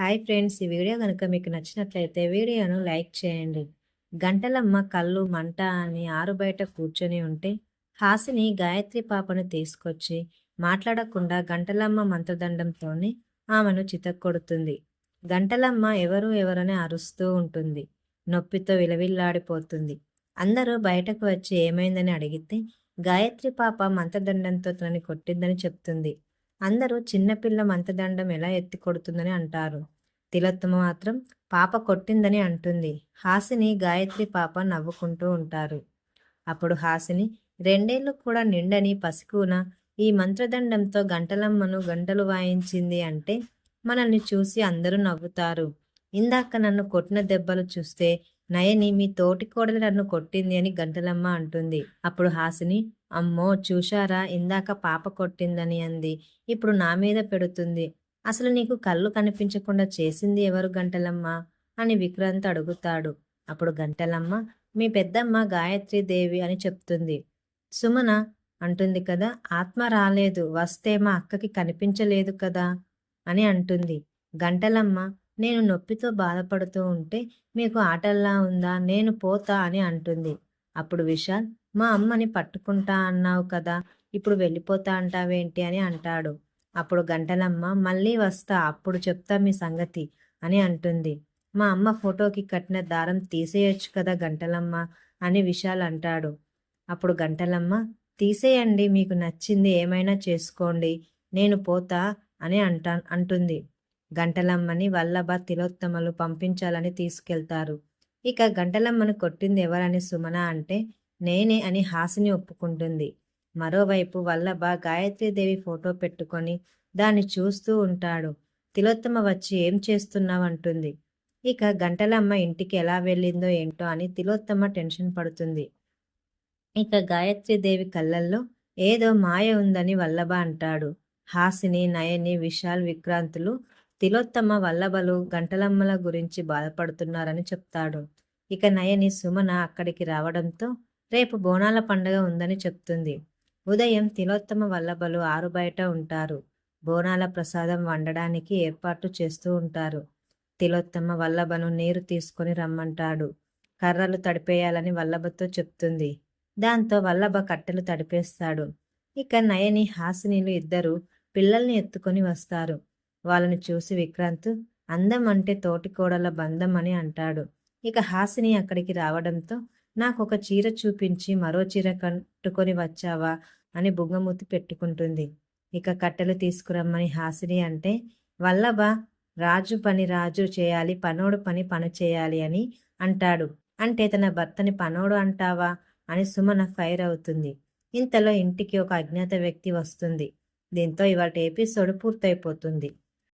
Hi friends, ఈ video కనుక మీకు నచ్చినట్లయితే వీడియోను లైక్ చేయండి. గంటలమ్మ కళ్ళు మంట అని ఆరుబయట కూర్చొని ఉంటే హాసిని గాయత్రి పాపను తీసుకొచ్చి మాట్లాడకుండా గంటలమ్మ మంత్రదండంతోనే ఆమెను చితక్కొడుతుంది. గంటలమ్మ ఎవరు ఎవరని అరుస్తూ ఉంటుంది. నొప్పితో విలవిల్లాడిపోతుంది. అందరూ బయటకు వచ్చి ఏమైందని అడిగితే గాయత్రి పాప మంత్రదండంతో తనని కొట్టిందని చెప్తుంది. అందరూ చిన్నపిల్ల మంత్రదండం ఎలా ఎత్తి కొడుతుందని అంటారు. తిలోత్తమ మాత్రం పాప కొట్టిందని అంటుంది. హాసిని గాయత్రి పాప నవ్వుకుంటూ ఉంటారు. అప్పుడు హాసిని 2 ఏళ్ళు కూడా నిండని పసికూన ఈ మంత్రదండంతో గంటలమ్మను గంటలు వాయించింది అంటే మనల్ని చూసి అందరూ నవ్వుతారు. ఇందాక నన్ను కొట్టిన దెబ్బలు చూస్తే నయని మీ తోటి కోడలు నన్ను కొట్టింది అని గంటలమ్మ అంటుంది. అప్పుడు హాసిని అమ్మో చూశారా, ఇందాక పాప కొట్టిందని అంది, ఇప్పుడు నా మీద పెడుతుంది. అసలు నీకు కళ్ళు కనిపించకుండా చేసింది ఎవరు గంటలమ్మ అని విక్రాంత్ అడుగుతాడు. అప్పుడు గంటలమ్మ మీ పెద్దమ్మ గాయత్రీదేవి అని చెప్తుంది. సుమన అంటుంది కదా, ఆత్మ రాలేదు, వస్తే మా అక్కకి కనిపించలేదు కదా అని అంటుంది. గంటలమ్మ నేను నొప్పితో బాధపడుతూ ఉంటే మీకు ఆటల్లా ఉందా, నేను పోతా అని అంటుంది. అప్పుడు విశాల్ మా అమ్మని పట్టుకుంటా అన్నావు కదా, ఇప్పుడు వెళ్ళిపోతా అంటావేంటి అని అంటాడు. అప్పుడు గంటలమ్మ మళ్ళీ వస్తా, అప్పుడు చెప్తా మీ సంగతి అని అంటుంది. మా అమ్మ ఫోటోకి కట్టిన దారం తీసేయొచ్చు కదా గంటలమ్మ అని విశాల్ అంటాడు. అప్పుడు గంటలమ్మ తీసేయండి, మీకు నచ్చింది ఏమైనా చేసుకోండి, నేను పోతా అని అంటుంది. గంటలమ్మని వల్లభ తిలోత్తమలు పంపించాలని తీసుకెళ్తారు. ఇక గంటలమ్మను కొట్టింది ఎవరని సుమన అంటే నేనే అని హాసిని ఒప్పుకుంటుంది. మరోవైపు వల్లభ గాయత్రీదేవి ఫోటో పెట్టుకొని దాన్ని చూస్తూ ఉంటాడు. తిలోత్తమ వచ్చి ఏం చేస్తున్నావు అంటుంది. ఇక గంటలమ్మ ఇంటికి ఎలా వెళ్ళిందో ఏంటో అని తిలోత్తమ టెన్షన్ పడుతుంది. ఇక గాయత్రీదేవి కళ్ళల్లో ఏదో మాయ ఉందని వల్లభ అంటాడు. హాసిని, నయని, విశాల్, విక్రాంతులు తిలోత్తమ, వల్లభలు గంటలమ్మల గురించి బాధపడుతున్నారని చెప్తాడు. ఇక నయని సుమన అక్కడికి రావడంతో రేపు బోనాల పండుగ ఉందని చెప్తుంది. ఉదయం తిలోత్తమ, వల్లభలు ఆరుబయట ఉంటారు. బోనాల ప్రసాదం వండడానికి ఏర్పాట్లు చేస్తూ ఉంటారు. తిలోత్తమ వల్లభను నీరు తీసుకొని రమ్మంటాడు. కర్రలు తడిపేయాలని వల్లభతో చెప్తుంది. దాంతో వల్లభ కట్టెలు తడిపేస్తాడు. ఇక నయని, హాసినిలు ఇద్దరు పిల్లల్ని ఎత్తుకొని వస్తారు. వాళ్ళని చూసి విక్రాంత్ అందం అంటే తోటికోడల బంధం అని అంటాడు. ఇక హాసిని అక్కడికి రావడంతో నాకొక చీర చూపించి మరో చీర కట్టుకొని వచ్చావా అని బుగ్గమూతి పెట్టుకుంటుంది. ఇక కట్టెలు తీసుకురమ్మని హాసిని అంటే వల్లభ రాజు పని రాజు చేయాలి, పనోడు పని పను చేయాలి అని అంటాడు. అంటే తన భర్తని పనోడు అంటావా అని సుమన ఫైర్ అవుతుంది. ఇంతలో ఇంటికి ఒక అజ్ఞాత వ్యక్తి వస్తుంది. దీంతో ఇవాళ ఎపిసోడ్ పూర్తయిపోతుంది.